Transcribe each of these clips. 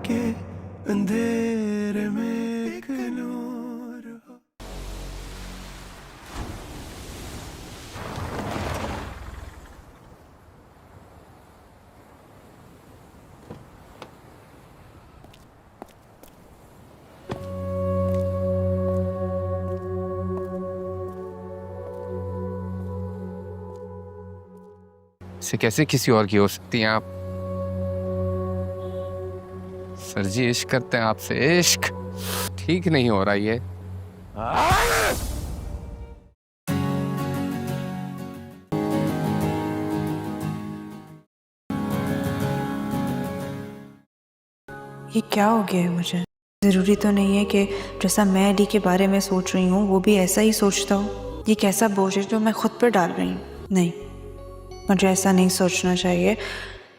के अंधेरे में एक नूर हो। इसे कैसे किसी और की हो सकती हैं आप? सर जी इश्क करते हैं आपसे, इश्क ठीक नहीं हो रहा ये। ये क्या हो गया है मुझे? ज़रूरी तो नहीं है कि जैसा मैं अली के बारे में सोच रही हूँ वो भी ऐसा ही सोचता हो। ये कैसा बोझ है जो मैं खुद पर डाल रही हूँ? नहीं, मुझे ऐसा नहीं सोचना चाहिए।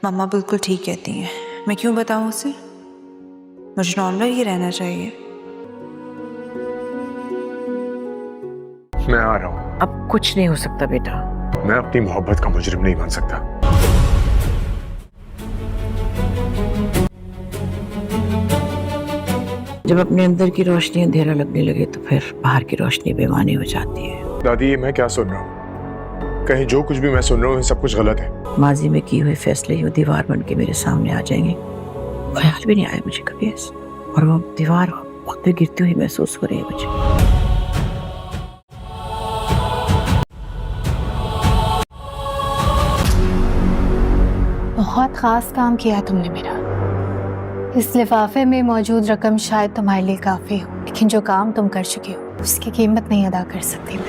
मम्मा बिल्कुल ठीक कहती हैं। मैं क्यों बताऊँ उसे? मुझे नॉर्मल ही रहना चाहिए। मैं आ रहा हूँ। अब कुछ नहीं हो सकता बेटा। मैं अपनी मोहब्बत का मुजरिम नहीं बन सकता। जब अपने अंदर की रोशनी अंधेरा लगने लगे तो फिर बाहर की रोशनी बेमानी हो जाती है। दादी ये मैं क्या सुन रहा हूँ? कहीं जो कुछ भी मैं सुन रहा हूँ सब कुछ गलत है। माजी में किए हुए फैसले यूं दीवार बन के मेरे सामने आ जाएंगे। ख्याल भी नहीं आया मुझे कभी ऐसे, और वो दीवार खुद पे गिरती हुई महसूस हो रही है मुझे। बहुत खास काम किया तुमने मेरा। इस लिफाफे में मौजूद रकम शायद तुम्हारे लिए काफी हो, लेकिन जो काम तुम कर चुके हो उसकी कीमत नहीं अदा कर सकती मैं।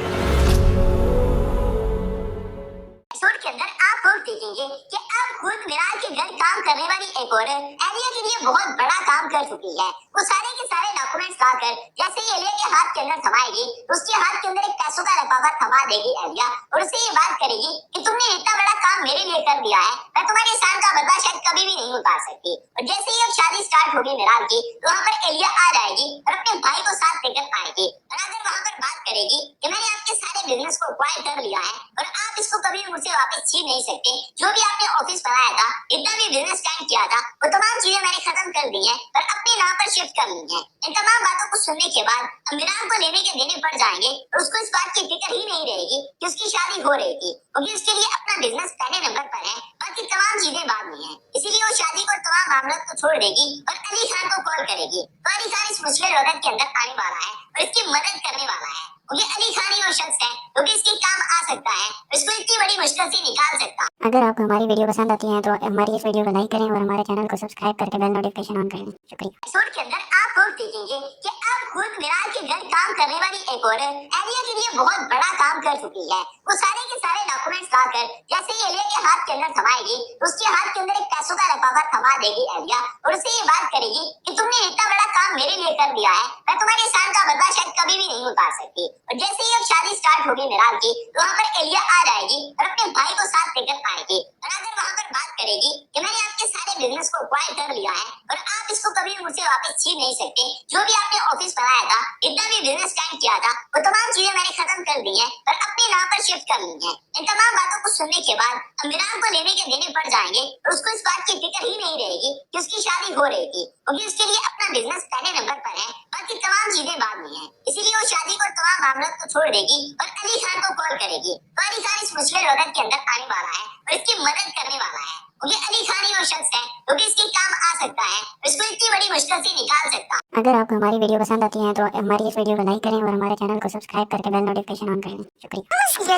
एपिसोड के अंदर आप लोग देखेंगे कि अब खुद मिराज के घर काम करने वाली एक औरत एलिया के लिए बहुत बड़ा काम कर चुकी है। वो सारे के सारे डॉक्यूमेंट्स लाकर जैसे ही एलिया के हाथ के अंदर थमाएगी तो उसके हाथ के अंदर एक पैसों का लिफाफा थमा देगी एलिया, और उससे ये बात करेगी कि तुमने इतना बड़ा काम मेरे लिए कर दिया है, मैं तुम्हारे एहसान का बदला शायद कभी भी नहीं उतार सकती। और जैसे ही अब शादी स्टार्ट होगी मिराज की तो वहाँ पर एलिया आ जाएगी और अपने भाई को साथ लेकर आएगी, और अगर वहाँ पर बात करेगी कि मैंने आपके सारे बिजनेस को एक्वायर कर लिया है और आप इसको कभी मुझसे वापस छीन नहीं सकते। जो भी आपने ऑफिस बनाया था, इतना भी बिजनेस स्टार्ट किया था, वो तमाम चीजें मैंने खत्म कर दी है और अपने नाम पर शिफ्ट कर ली है। इन तमाम बातों को सुनने के बाद मिराज को लेने के देने पड़ जाएंगे और उसको इस बात की फिक्र ही नहीं रहेगी कि उसकी शादी हो रही थी, क्योंकि उसके लिए अपना बिजनेस पहले नंबर पर है, बाकी तमाम चीजें बाद में है। इसीलिए वो शादी को तमाम मामलों को छोड़ देगी और अली खान को कॉल करेगी। तो अली खान इस मुश्किल वक्त के अंदर आने वाला है और इसकी मदद करने वाला है, क्योंकि अली खान ही वो शख्स है जो कि इसके काम आ सकता है, इसको इतनी बड़ी मुश्किल से निकाल सकता है। अगर आपको हमारी वीडियो पसंद आती है तो हमारी इस वीडियो को लाइक करें और हमारे चैनल को सब्सक्राइब करके बेल नोटिफिकेशन ऑन कर लें। शुक्रिया। एपिसोड के अंदर आप लोग देखेंगे कि अब खुद मिराज के घर काम करने वाली एक औरत एलिया के लिए बहुत बड़ा काम कर चुकी है। वो सारे के सारे डॉक्यूमेंट्स लाकर जैसे ही एलिया के हाथ के अंदर थमाएगी तो उसके हाथ के अंदर एक पैसों का लिफाफा थमा देगी एलिया, और उससे ये बात करेगी कि तुमने इतना बड़ा काम मेरे लिए कर दिया है, मैं तुम्हारे एहसान का बदला शायद कभी भी नहीं उतार सकती। और जैसे ही अब शादी स्टार्ट होगी मिराज की तो वहाँ पर एलिया आ जाएगी और अपने भाई को साथ लेकर आएगी, और अगर वहाँ पर बात करेगी कि मैंने आपके सारे बिजनेस को एक्वायर कर लिया है और आप इसको कभी मुझसे वापस छीन नहीं सकते। जो भी आपने ऑफिस बनाया था, इतना भी बिजनेस स्टार्ट किया था, वो तमाम चीजें मैंने खत्म कर दी है और अपने नाम पर शिफ्ट कर ली है। इन तमाम बातों को सुनने के बाद मिराज को लेने के देने पड़ जाएंगे और उसको इस बात की फिक्र ही नहीं रहेगी कि उसकी शादी हो रही थी, क्योंकि उसके लिए अपना बिजनेस पहले नंबर पर है, बाकी तमाम चीजें बाद में है। इसीलिए वो शादी को तमाम मामलों को छोड़ देगी और अली खान को कॉल करेगी। तो अली खान इस मुश्किल वक्त के अंदर आने वाला है और इसकी मदद करने वाला है, क्योंकि अली खान ही वो शख्स है जो कि इसके काम आ सकता है, इसको इतनी बड़ी मुश्किल से निकाल सकता है। अगर आपको हमारी वीडियो पसंद आती है तो हमारी इस वीडियो को लाइक करें और हमारे चैनल को सब्सक्राइब करके बेल नोटिफिकेशन ऑन कर लें। शुक्रिया।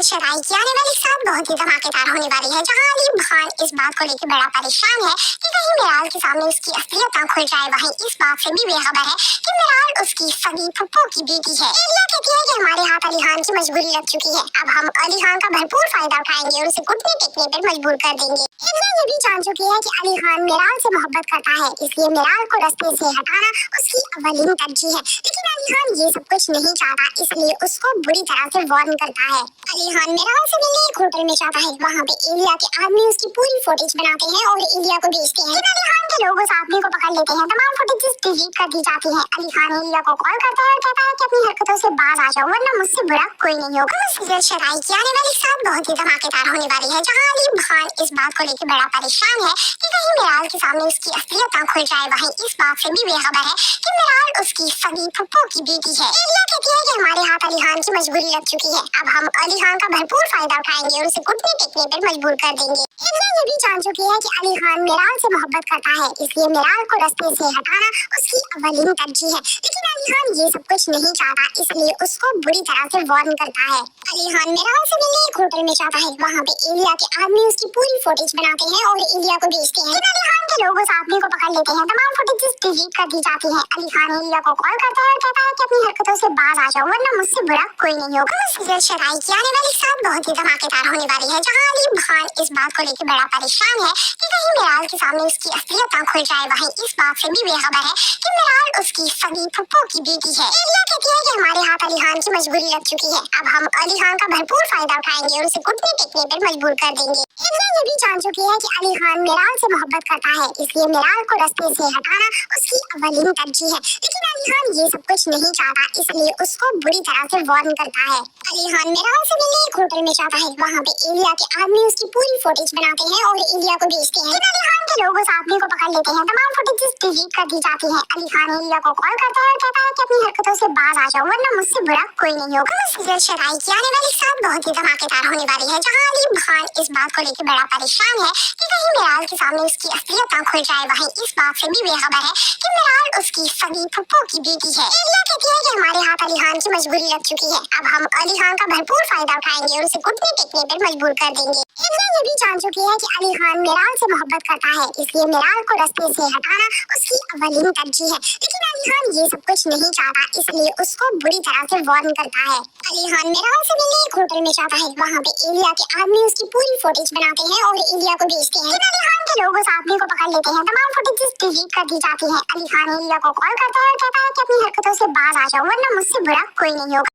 शराई की आने वाली साथ बहुत ही धमाकेदार होने वाली है, जहां अली खान इस बात को लेकर बड़ा परेशान है कि कहीं मिराज के सामने उसकी असलियत ना खुल जाए। वहीं इस बात से भी बेखबर है कि मिराज उसकी सगी फुप्पो की बेटी है। एलिया कहती है कि हमारे हाथ अली खान की मजबूरी लग चुकी है, अब हम अली खान का भरपूर फायदा उठाएंगे और उसे घुटने टेकने पर मजबूर कर देंगे। एलिया ये भी जान चुकी है कि अली खान मिराज से मोहब्बत करता है, इसलिए मिराज को रास्ते रास्ते से हटाना उसकी अव्वलीन तरजीह है। लेकिन अली खान ये सब कुछ नहीं चाहता, इसलिए उसको बुरी तरह से वार्न करता है। अली खान मेराल से मिलने एक होटल में जाता है। वहाँ पे एलिया के आदमी उसकी पूरी फुटेज बनाते हैं और एलिया को भेजते हैं। अली खान के लोग उस आदमी को पकड़ लेते हैं। तमाम फुटेजेस डिलीट कर दी जाती है। अली खान एलिया को कॉल करता है और कहता है कि अपनी हरकतों से बाज आ जाओ, वरना मुझसे बुरा कोई नहीं होगा। सीरियल शराई की आने वाली साथ बहुत ही धमाकेदार होने वाली है, जहाँ अली खान इस बात को लेकर बड़ा परेशान है कि कहीं मिराल के सामने उसकी असलियत ना खुल जाए। वहीं इस बात से भी बेखबर है कि मिराल उसकी सगी फुप्पो की बेटी है। एलिया कहती है कि हमारे हाथ अली खान की मजबूरी लग चुकी है, अब हम अली खान का भरपूर फायदा उठाएंगे और उसे घुटने टेकने पर मजबूर कर देंगे। एलिया ये भी जान चुकी है कि अली खान मिराल से मोहब्बत करता है, इसलिए मिराल को रास्ते से हटाना उसकी अव्वलीन तरजीह है। लेकिन अली खान ये सब कुछ नहीं चाहता, इसलिए उसको बुरी तरह से वार्न करता है। अली खान मिराल से मिलने एक होटल में जाता है। वहाँ पे एलिया के आदमी उसकी पूरी फुटेज बनाते हैं और एलिया को भेजते हैं। अली खान के लोग उस आदमी को पकड़ लेते हैं। तमाम फुटेजेस डिलीट कर दी जाती है। अली खान एलिया को कॉल करता है और कहता है कि अपनी हरकतों से बाज आ जाओ, वरना मुझसे बुरा कोई नहीं होगा। सीरियल शराई की आने वाली साथ बहुत ही धमाकेदार होने वाली है, जहाँ अली खान इस बात को लेकर बड़ा परेशान है कि कहीं मिराल के सामने उसकी असलियत ना खुल जाए। वहीं इस बात से भी बेखबर है कि मिराल उसकी सगी फुप्पो की बेटी है। एलिया कहती है कि हमारे हाथ अली खान की मजबूरी लग चुकी है, अब हम अली खान का भरपूर फायदा उठाएंगे और उसे घुटने टेकने पर मजबूर कर देंगे। एलिया ये भी जान चुकी है कि अली खान मिराल से मोहब्बत करता है, इसलिए मिराल को रास्ते से हटाना उसकी अव्वलीन तरजीह है। लेकिन अली खान ये सब कुछ नहीं चाहता, इसलिए उसको बुरी तरह से वार्न करता है। अली खान मिराल से मिलने एक होटल में जाता है। वहाँ पे एलिया के आदमी उसकी पूरी फुटेज बनाते हैं और एलिया को भेजते हैं। अली खान के लोग उस आदमी को पकड़ लेते हैं। तमाम फुटेजेस डिलीट कर दी जाती है। अली खान एलिया को कॉल करता है और कहता है कि अपनी हरकतों से बाज आ जाओ, वरना मुझसे बुरा कोई नहीं होगा। सीरियल शराई की आने वाली साथ बहुत ही धमाकेदार होने वाली है, जहाँ अली खान इस बात को लेकर बड़ा परेशान है कि कहीं मिराल के सामने उसकी असलियत ना खुल जाए। वहीं इस बात से भी बेखबर है कि मिराल उसकी सगी फुप्पो की बेटी है। एलिया कहती है कि हमारे हाथ अली खान की मजबूरी लग चुकी है, अब हम अली खान का भरपूर फायदा उठाएंगे और उसे घुटने टेकने पर मजबूर कर देंगे। एलिया ये भी जान चुकी है कि अली खान मिराल से मोहब्बत करता है, इसलिए मिराल को रास्ते से हटाना उसकी अव्वलीन तरजीह है। लेकिन अली खान ये सब कुछ नहीं चाहता, इसलिए उसको बुरी तरह से वार्न करता है। अली खान मिराल से मिलने एक होटल में जाता है। वहाँ पे एलिया के आदमी उसकी पूरी फुटेज बनाते हैं और एलिया को भेजते हैं। अली खान के लोग उस आदमी को पकड़ लेते हैं। तमाम फुटेजेस डिलीट कर दी जाती है। अली खान एलिया को कॉल करता है और कहता है कि अपनी हरकतों से बाज आ जाओ, वरना मुझसे बुरा कोई नहीं होगा।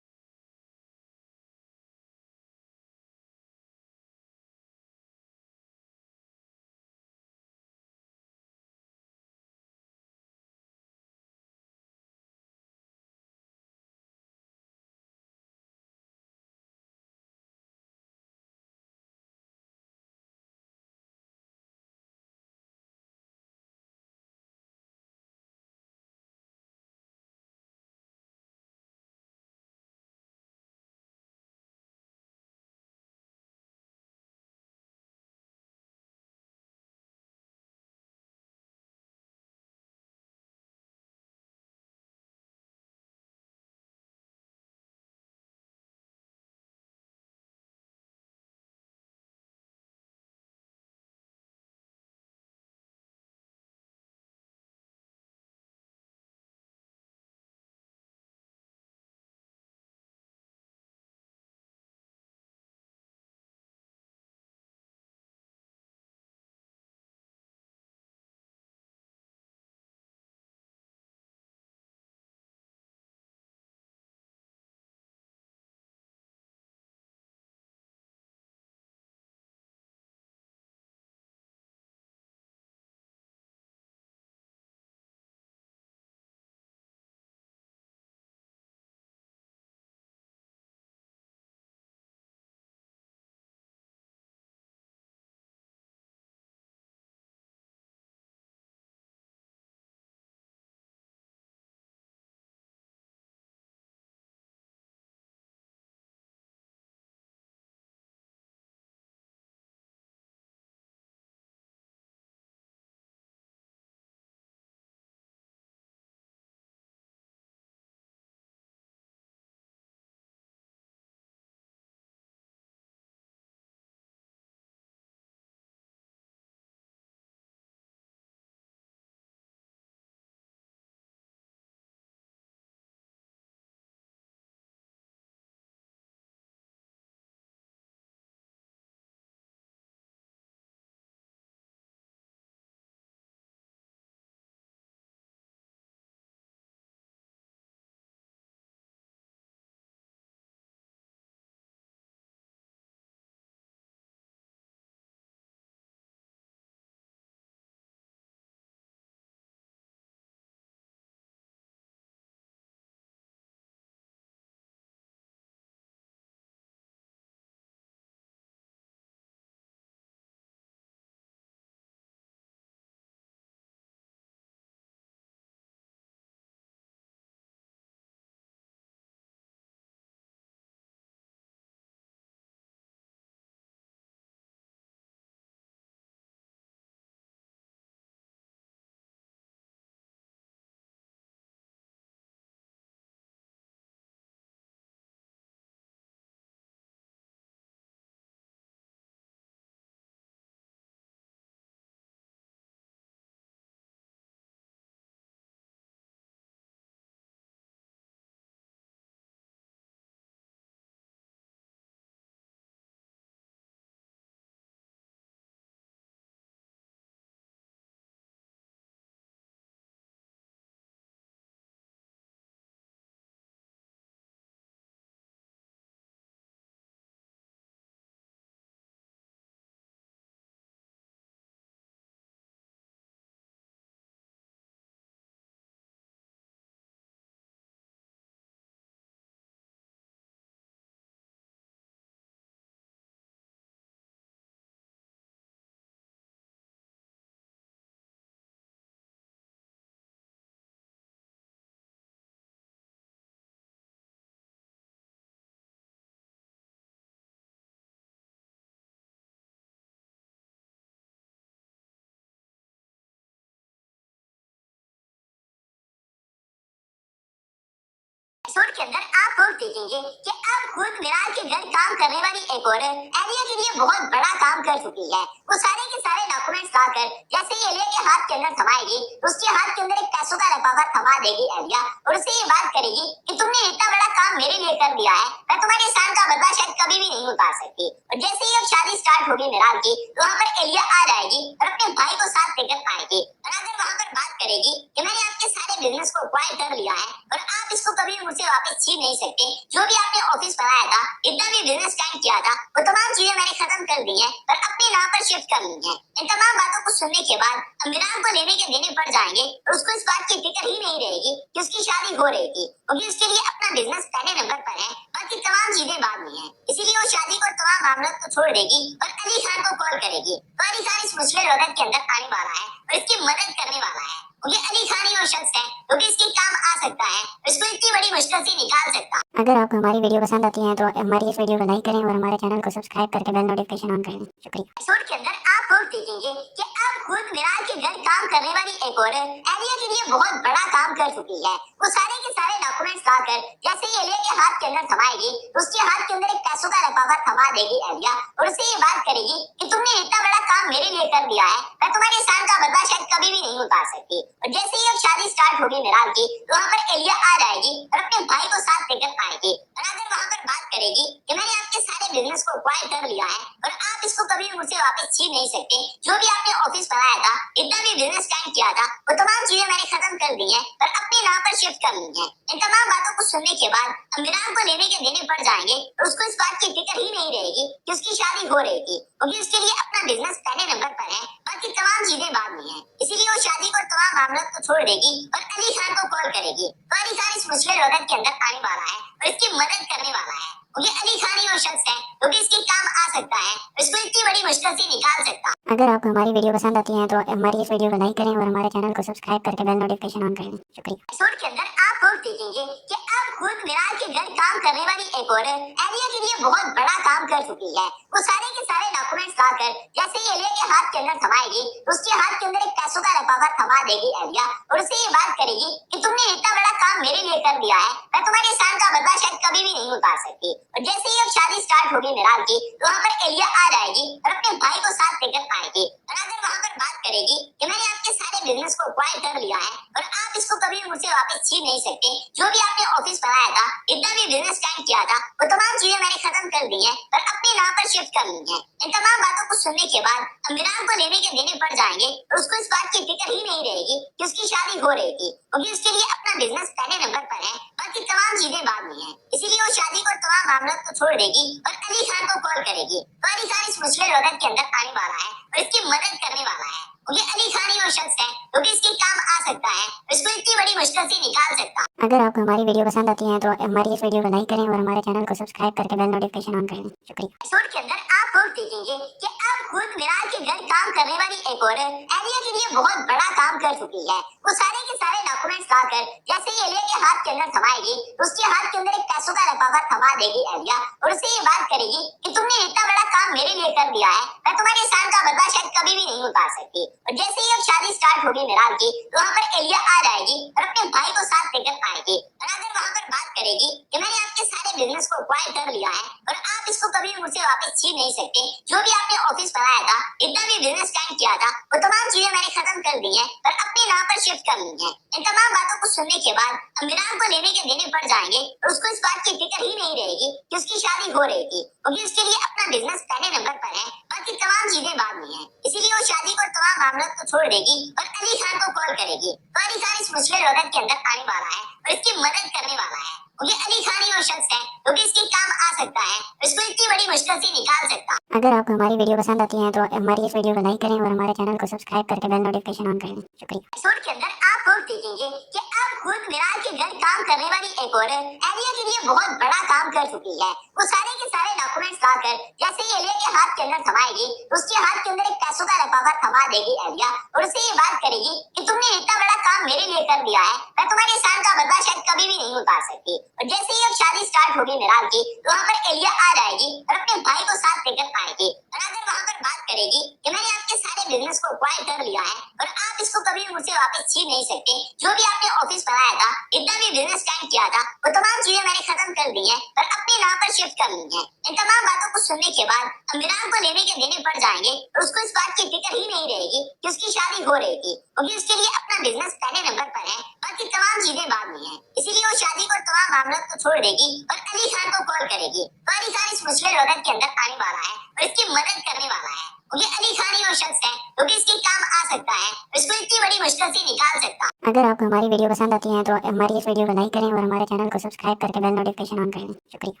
एपिसोड के अंदर आप लोग देखेंगे कि अब खुद मिराज के घर काम करने वाली एक औरत एलिया के लिए बहुत बड़ा काम कर चुकी है। वो सारे के सारे डॉक्यूमेंट्स लाकर जैसे ही एलिया के हाथ के अंदर थमाएगी तो उसके हाथ के अंदर एक पैसों का लिफाफा थमा देगी एलिया और उससे ये बात करेगी कि तुमने इतना बड़ा काम मेरे लिए कर दिया है, मैं तुम्हारे एहसान का बदला शायद कभी भी नहीं उतार सकती। और जैसे ही अब शादी स्टार्ट होगी मिराज की तो वहाँ पर एलिया आ जाएगी और अपने भाई को साथ लेकर आएगी और अगर वहाँ पर बात करेगी कि मैंने आपके सारे बिजनेस को एक्वायर कर लिया है और आप इसको कभी मुझसे वापस छीन नहीं सकते। जो भी आपने ऑफिस बनाया था, इतना भी बिजनेस स्टार्ट किया था, वो तमाम चीजें मैंने खत्म कर दी है और अपने नाम पर शिफ्ट कर ली है। इन तमाम बातों को सुनने के बाद अमीरान को लेने के देने पड़ जाएंगे और उसको इस बात की फिक्र ही नहीं रहेगी कि उसकी शादी हो रही थी, क्योंकि उसके लिए अपना बिजनेस पहले नंबर पर है, बाकी तमाम चीजें बाद में है। इसीलिए वो शादी को तमाम मामलों को छोड़ देगी और अली खान को कॉल करेगी। तो अली खान इस मुश्किल वक्त के अंदर आने वाला है और इसकी मदद करने वाला है, क्योंकि अली खान ही वो शख्स है जो कि इसके काम आ सकता है, इसको इतनी बड़ी मुश्किल से निकाल सकता है। अगर आपको हमारी वीडियो पसंद आती है तो हमारी इस वीडियो को लाइक करें और हमारे चैनल को सब्सक्राइब करके बेल नोटिफिकेशन ऑन करें। शुक्रिया। एपिसोड के अंदर आप लोग देखेंगे कि अब खुद मिराज के घर काम करने वाली एक औरत एलिया के लिए बहुत बड़ा काम कर चुकी है। वो सारे के सारे डॉक्यूमेंट्स लाकर जैसे ही एलिया के हाथ के अंदर थमाएगी तो उसके हाथ के अंदर एक पैसों का लिफाफा थमा देगी एलिया और उससे ये बात करेगी कि तुमने इतना बड़ा काम मेरे लिए कर दिया है, मैं तुम्हारे एहसान का बदला शायद कभी भी नहीं उतार सकती। और जैसे ही अब शादी स्टार्ट होगी मिराज की तो वहाँ पर एलिया आ जाएगी और अपने भाई को साथ लेकर आएगी और अगर वहाँ पर बात करेगी कि मैंने आपके सारे बिजनेस को एक्वायर कर लिया है और आप इसको कभी मुझसे वापस छीन नहीं सकते। जो भी आपने ऑफिस बनाया था, इतना भी बिजनेस स्टार्ट किया था, वो तमाम चीजें मैंने खत्म कर दी है और अपने नाम पर शिफ्ट कर ली है। इन तमाम बातों को सुनने के बाद अमीरान को लेने के देने पड़ जाएंगे और उसको इस बात की फिक्र ही नहीं रहेगी कि उसकी शादी हो रही थी, क्योंकि उसके लिए अपना बिजनेस पहले नंबर पर है, बाकी तमाम चीजें बाद में है। इसीलिए वो शादी को तमाम मामलों को छोड़ देगी और अली खान को कॉल करेगी। तो अली खान इस मुश्किल वक्त के अंदर आने वाला है और इसकी मदद करने वाला है, क्योंकि अली खान ही वो शख्स है जो कि इसके काम आ सकता है, इसको इतनी बड़ी मुश्किल से निकाल सकता है। अगर आपको हमारी वीडियो पसंद आती है तो हमारी इस वीडियो को लाइक करें और हमारे चैनल को सब्सक्राइब करके बेल नोटिफिकेशन ऑन करें। शुक्रिया। एपिसोड के अंदर आप लोग देखेंगे कि अब खुद मिराज के घर काम करने वाली एक औरत एलिया के लिए बहुत बड़ा काम कर चुकी है। वो सारे के सारे डॉक्यूमेंट्स लाकर जैसे ही एलिया के हाथ के अंदर थमाएगी तो उसके हाथ के अंदर एक पैसों का लिफाफा थमा देगी एलिया और उससे ये बात करेगी कि तुमने इतना बड़ा काम मेरे लिए कर दिया है, मैं तुम्हारे एहसान का बदला शायद कभी भी नहीं उतार सकती। और जैसे ही अब शादी स्टार्ट होगी मिराज की तो वहाँ पर एलिया आ जाएगी और अपने भाई को साथ लेकर आएगी और अगर वहाँ पर बात करेगी कि मैंने आपके सारे बिजनेस को एक्वायर कर लिया है और आप इसको कभी मुझसे वापस छीन नहीं सकते। जो भी आपने ऑफिस बनाया था, इतना भी बिजनेस स्टार्ट किया था, वो तमाम चीजें मैंने खत्म कर दी है और अपने नाम पर शिफ्ट कर ली है। इन तमाम बातों को सुनने के बाद अमीरान को लेने के देने पड़ जाएंगे और उसको इस बात की फिक्र ही नहीं रहेगी कि उसकी शादी हो रही थी, क्योंकि उसके लिए अपना बिजनेस पहले नंबर पर है, बाकी तमाम चीजें बाद में है। इसीलिए वो शादी को तमाम मामलों को छोड़ देगी और अली खान को कॉल करेगी। तो अली खान इस मुश्किल वक्त के अंदर आने वाला है और इसकी मदद करने वाला है, क्योंकि अली खान ही वो शख्स है जो कि इसके काम आ सकता है, इसको इतनी बड़ी मुश्किल से निकाल सकता है। अगर आपको हमारी वीडियो पसंद आती है तो हमारी इस वीडियो को लाइक करें और हमारे चैनल को सब्सक्राइब करके बेल नोटिफिकेशन ऑन करें। शुक्रिया। एपिसोड के अंदर आप लोग देखेंगे कि अब खुद मिराज के घर काम करने वाली एक औरत एलिया के लिए बहुत बड़ा काम कर चुकी है। वो सारे के सारे डॉक्यूमेंट्स लाकर जैसे ही एलिया के हाथ के अंदर थमाएगी तो उसके हाथ के अंदर एक पैसों का लिफाफा थमा देगी एलिया और उससे ये बात करेगी कि तुमने इतना बड़ा काम मेरे लिए कर दिया है, मैं तुम्हारे एहसान का बदला शायद कभी भी नहीं उतार सकती। और जैसे ही अब शादी स्टार्ट होगी मिराज की तो वहाँ पर एलिया आ जाएगी और अपने भाई को साथ लेकर आएगी और अगर वहाँ पर बात करेगी कि मैंने आपके सारे बिजनेस को एक्वायर कर लिया है और आप इसको कभी मुझसे वापस छीन नहीं सकते। जो भी आपने ऑफिस बनाया था, इतना भी बिजनेस स्टार्ट किया था, वो तमाम चीजें मैंने खत्म कर दी है और अपने नाम पर शिफ्ट कर ली है। इन तमाम बातों को सुनने के बाद अमीरान को लेने के देने पड़ जाएंगे और उसको इस बात की फिक्र ही नहीं रहेगी कि उसकी शादी हो रही थी, क्योंकि उसके लिए अपना बिजनेस पहले नंबर पर है, बाकी तमाम चीजें बाद में है। इसीलिए वो शादी को तमाम मामलों को छोड़ देगी और अली खान को कॉल करेगी। तो अली खान इस मुश्किल वक्त के अंदर आने वाला है और इसकी मदद करने वाला है, क्योंकि अली खान ही वो शख्स है जो कि इसके काम आ सकता है, इसको इतनी बड़ी मुश्किल से निकाल सकता है। अगर आपको हमारी वीडियो पसंद आती है तो हमारी इस वीडियो को लाइक करें और हमारे चैनल को सब्सक्राइब करके बेल नोटिफिकेशन ऑन करें। शुक्रिया। एपिसोड के अंदर आप लोग देखेंगे कि अब खुद मिराज के घर काम करने वाली एक औरत एलिया के लिए बहुत बड़ा काम कर चुकी है। वो सारे के सारे डॉक्यूमेंट्स लाकर जैसे ही एलिया के हाथ के अंदर थमाएगी तो उसके हाथ के अंदर एक पैसों का लिफाफा थमा देगी एलिया और उससे ये बात करेगी कि तुमने इतना बड़ा काम मेरे लिए कर दिया है, मैं तुम्हारे एहसान का बदला शायद कभी भी नहीं उतार सकती। और जैसे ही अब शादी स्टार्ट होगी मिराज की तो वहाँ पर एलिया आ जाएगी और अपने भाई को साथ लेकर आएगी और अगर वहाँ पर बात करेगी कि मैंने आपके सारे बिजनेस को एक्वायर कर लिया है और आप इसको कभी मुझसे वापस छीन खींच नहीं सकते। जो भी आपने ऑफिस बनाया था, इतना भी बिजनेस स्टार्ट किया था, वो तमाम चीजें मैंने खत्म कर दी है और अपने नाम पर शिफ्ट कर ली है। इन तमाम बातों को सुनने के बाद अमीरान को लेने के देने पड़ जाएंगे और उसको इस बात की फिक्र ही नहीं रहेगी कि उसकी शादी हो रही थी, क्योंकि उसके लिए अपना बिजनेस पहले नंबर पर है, बाकी तमाम चीजें बाद में है। इसीलिए वो शादी को तमाम मामलों को छोड़ देगी और अली खान को कॉल करेगी। तो अली खान इस मुश्किल वक्त के अंदर आने वाला है और इसकी मदद करने वाला है, क्योंकि अली खान ही वो शख्स है जो कि इसके काम आ सकता है, इसको इतनी बड़ी मुश्किल से निकाल सकता है। अगर आपको हमारी वीडियो पसंद आती है तो हमारी इस वीडियो को लाइक करें और हमारे चैनल को सब्सक्राइब करके बेल नोटिफिकेशन ऑन कर लें। शुक्रिया।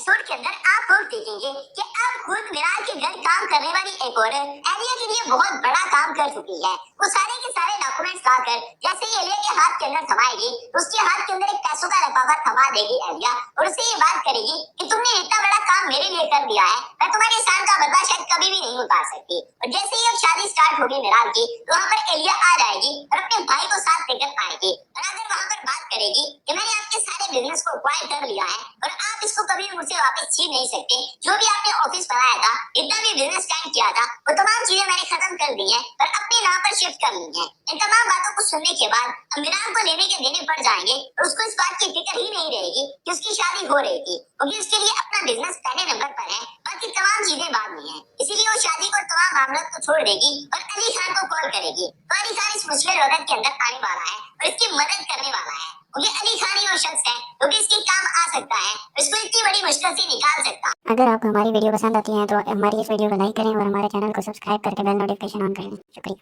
एपिसोड के अंदर आप लोग देखेंगे कि अब खुद मिराज के घर काम करने वाली एक औरत एलिया के लिए बहुत बड़ा काम कर चुकी है। वो सारे के सारे डॉक्यूमेंट्स लाकर जैसे ही एलिया के हाथ के अंदर थमाएगी, उसके हाथ के अंदर एक पैसों का लिफाफा थमा देगी एलिया और उससे ये बात करेगी कि तुमने इतना बड़ा काम मेरे लिए कर दिया है, मैं तुम्हारे एहसान का बदला शायद कभी भी नहीं उतार सकती। और जैसे ही अब शादी स्टार्ट होगी मिराज की, तो वहाँ पर एलिया आ जाएगी और अपने भाई को साथ लेकर आएगी और आकर वहाँ पर बात करेगी कि मैंने आपके सारे बिजनेस को एक्वायर कर लिया है और आप इसको कभी भी मुझसे वापस छीन नहीं सकते। जो भी आपने ऑफिस बनाया था, इतना भी बिजनेस स्टार्ट किया था, वो तमाम चीजें मैंने खत्म कर दी है और अपने नाम पर शिफ्ट कर ली है। इन तमाम बातों को सुनने के बाद अमीरान को लेने के देने पड़ जाएंगे और उसको इस बात की फिक्र ही नहीं रहेगी कि उसकी शादी हो रही थी, क्योंकि उसके लिए अपना बिजनेस पहले नंबर पर है, बाकी तमाम चीजें बाद में है। इसीलिए वो शादी को तमाम मामलों को छोड़ देगी और अली खान को कॉल करेगी। तो अली खान इस मुश्किल वक्त के अंदर आने वाला है और इसकी मदद करने वाला है, क्योंकि अली खान ही वो शख्स है जो कि इसके काम आ सकता है, इसको इतनी बड़ी मुश्किल से निकाल सकता है। अगर आपको हमारी वीडियो पसंद आती है तो हमारी इस वीडियो को लाइक करें और हमारे चैनल को सब्सक्राइब करके बेल नोटिफिकेशन ऑन कर लें। शुक्रिया।